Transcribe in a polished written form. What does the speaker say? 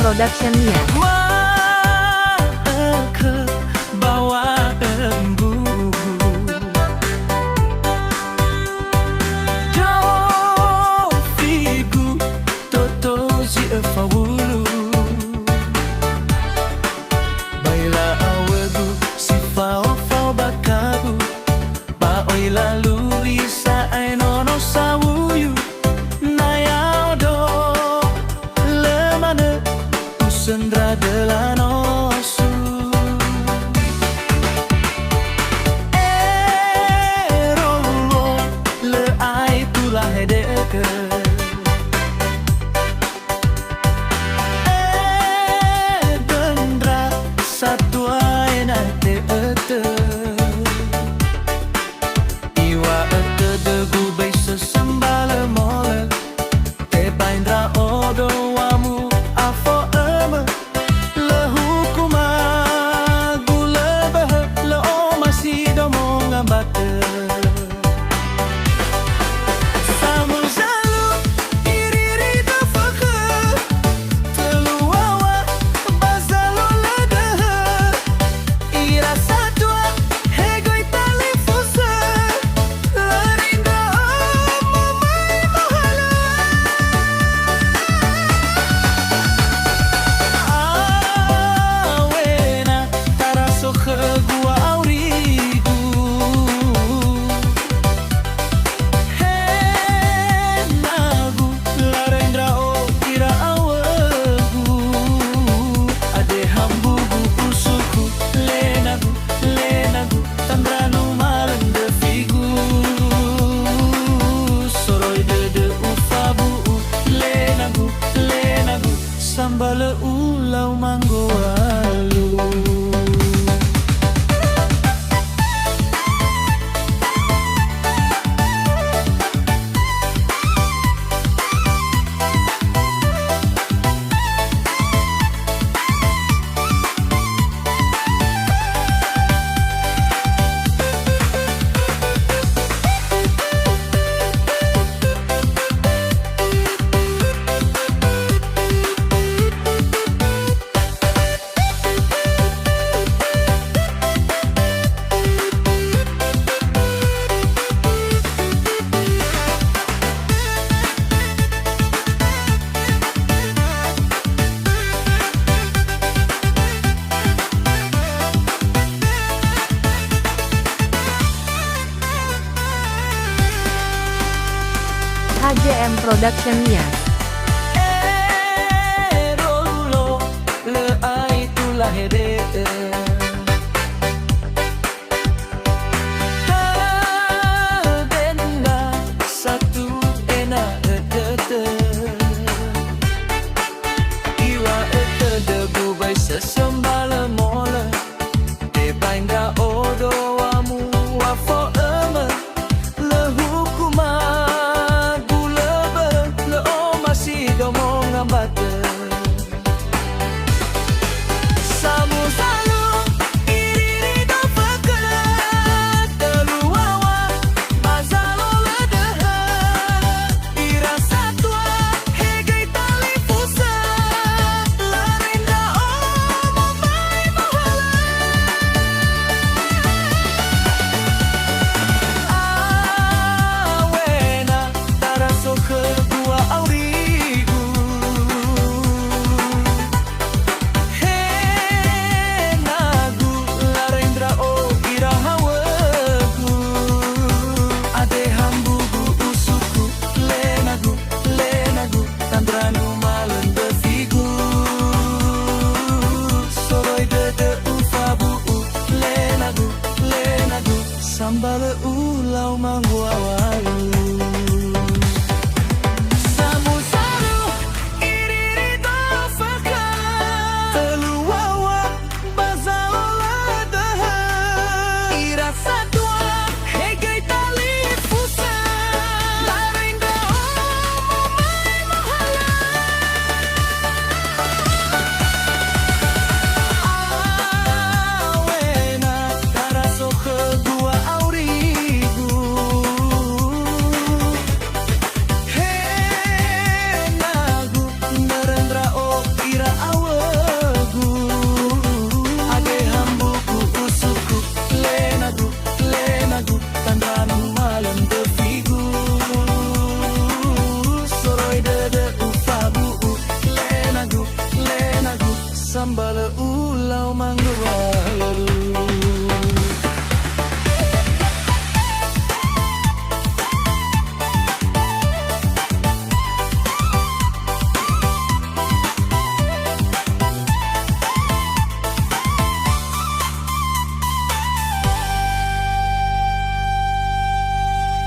Production-nya. Ke bawah embu do figu toto si efawulu baila awegu si fao fao bakabu ba oi lalu lisa ai nono sawuyu nayao do lemane usendra delano sambal ulau manggo alu. HJM Production-nya. Rolo le ai tu la herete denga satu ena etete iwa etete bubai sesembala mola de bainda odo amu wafo eme le hukuma ngambate samu salu iriri do fakala teluawa bazalo ledeha irasa tua hegai tali fusa larinda omo mai mahala awena taraso ke gua auri sambal ulau manggo awalu.